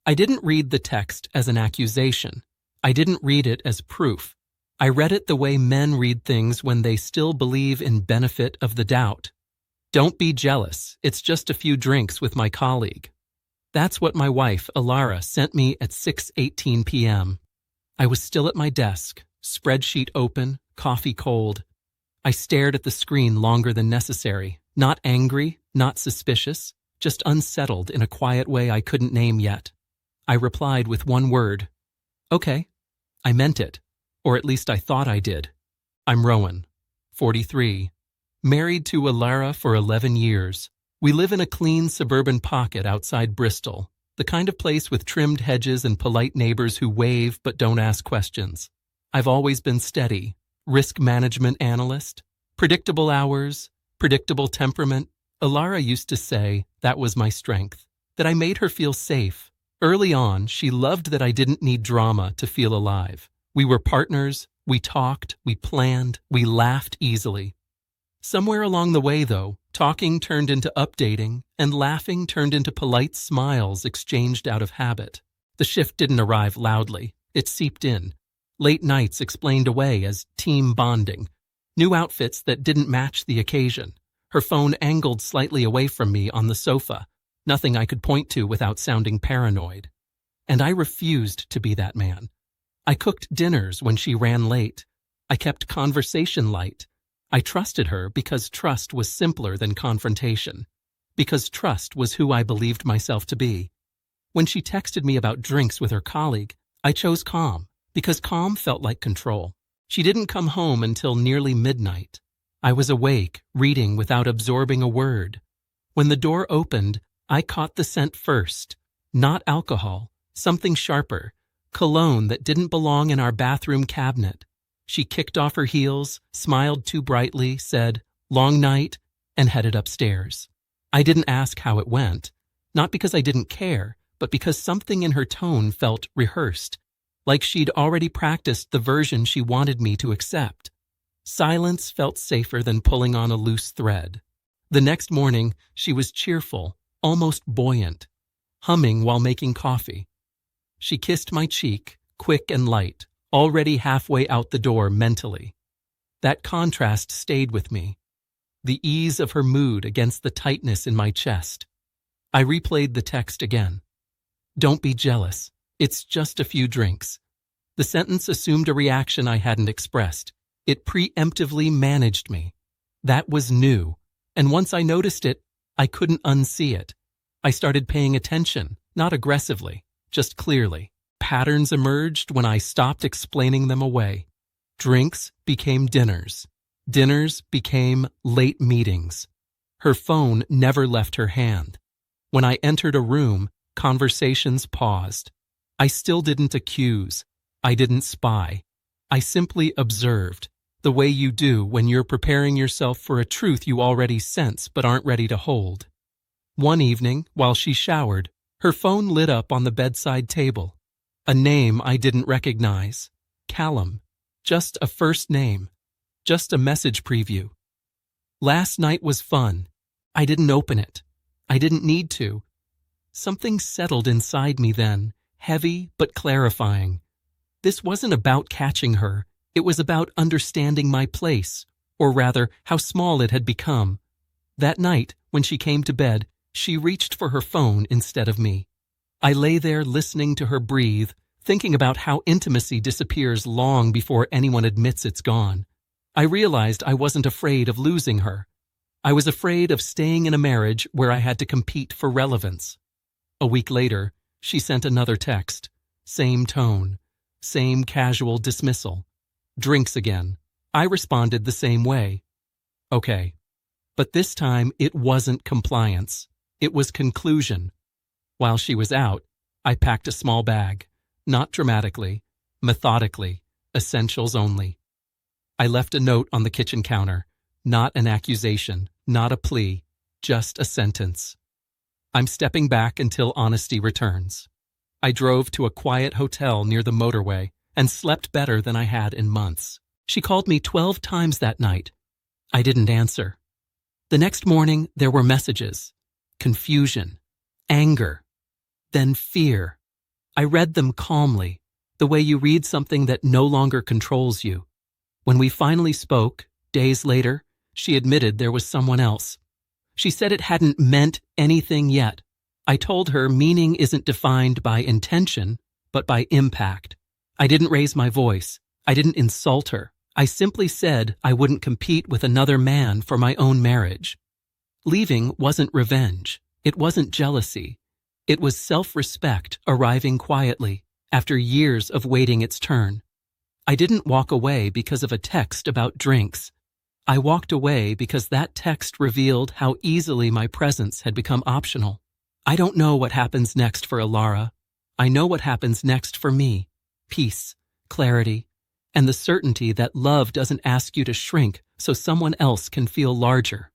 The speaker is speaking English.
I didn't read the text as an accusation. I didn't read it as proof. I read it the way men read things when they still believe in benefit of the doubt. Don't be jealous. It's just a few drinks with my colleague. That's what my wife, Alara, sent me at 6:18 p.m. I was still at my desk, spreadsheet open, coffee cold. I stared at the screen longer than necessary, not angry, not suspicious, just unsettled in a quiet way I couldn't name yet. I replied with one word. Okay. I meant it, or at least I thought I did. I'm Rowan, 43, married to Alara for 11 years. We live in a clean suburban pocket outside Bristol, the kind of place with trimmed hedges and polite neighbors who wave but don't ask questions. I've always been steady, risk management analyst, predictable hours, predictable temperament. Alara used to say that was my strength, that I made her feel safe. Early on, she loved that I didn't need drama to feel alive. We were partners, we talked, we planned, we laughed easily. Somewhere along the way, though, talking turned into updating, and laughing turned into polite smiles exchanged out of habit. The shift didn't arrive loudly. It seeped in. Late nights explained away as team bonding. New outfits that didn't match the occasion. Her phone angled slightly away from me on the sofa. Nothing I could point to without sounding paranoid. And I refused to be that man. I cooked dinners when she ran late. I kept conversation light. I trusted her because trust was simpler than confrontation. Because trust was who I believed myself to be. When she texted me about drinks with her colleague, I chose calm, because calm felt like control. She didn't come home until nearly midnight. I was awake, reading without absorbing a word. When the door opened, I caught the scent first. Not alcohol, something sharper. Cologne that didn't belong in our bathroom cabinet. She kicked off her heels, smiled too brightly, said, "Long night," and headed upstairs. I didn't ask how it went, not because I didn't care, but because something in her tone felt rehearsed, like she'd already practiced the version she wanted me to accept. Silence felt safer than pulling on a loose thread. The next morning, she was cheerful, almost buoyant, humming while making coffee. She kissed my cheek, quick and light, already halfway out the door mentally. That contrast stayed with me. The ease of her mood against the tightness in my chest. I replayed the text again. Don't be jealous. It's just a few drinks. The sentence assumed a reaction I hadn't expressed. It preemptively managed me. That was new, and once I noticed it, I couldn't unsee it. I started paying attention, not aggressively, just clearly. Patterns emerged when I stopped explaining them away. Drinks became dinners. Dinners became late meetings. Her phone never left her hand. When I entered a room, conversations paused. I still didn't accuse. I didn't spy. I simply observed, the way you do when you're preparing yourself for a truth you already sense but aren't ready to hold. One evening, while she showered, her phone lit up on the bedside table. A name I didn't recognize. Callum. Just a first name. Just a message preview. Last night was fun. I didn't open it. I didn't need to. Something settled inside me then, heavy but clarifying. This wasn't about catching her. It was about understanding my place, or rather, how small it had become. That night, when she came to bed, she reached for her phone instead of me. I lay there listening to her breathe, thinking about how intimacy disappears long before anyone admits it's gone. I realized I wasn't afraid of losing her. I was afraid of staying in a marriage where I had to compete for relevance. A week later, she sent another text. Same tone. Same casual dismissal. Drinks again. I responded the same way. Okay. But this time, it wasn't compliance. It was conclusion. While she was out, I packed a small bag. Not dramatically, methodically, essentials only. I left a note on the kitchen counter. Not an accusation, not a plea, just a sentence. I'm stepping back until honesty returns. I drove to a quiet hotel near the motorway and slept better than I had in months. She called me 12 times that night. I didn't answer. The next morning, there were messages. Confusion. Anger. Then fear. I read them calmly, the way you read something that no longer controls you. When we finally spoke, days later, she admitted there was someone else. She said it hadn't meant anything yet. I told her meaning isn't defined by intention, but by impact. I didn't raise my voice. I didn't insult her. I simply said I wouldn't compete with another man for my own marriage. Leaving wasn't revenge. It wasn't jealousy. It was self-respect arriving quietly after years of waiting its turn. I didn't walk away because of a text about drinks. I walked away because that text revealed how easily my presence had become optional. I don't know what happens next for Alara. I know what happens next for me. Peace, clarity, and the certainty that love doesn't ask you to shrink so someone else can feel larger.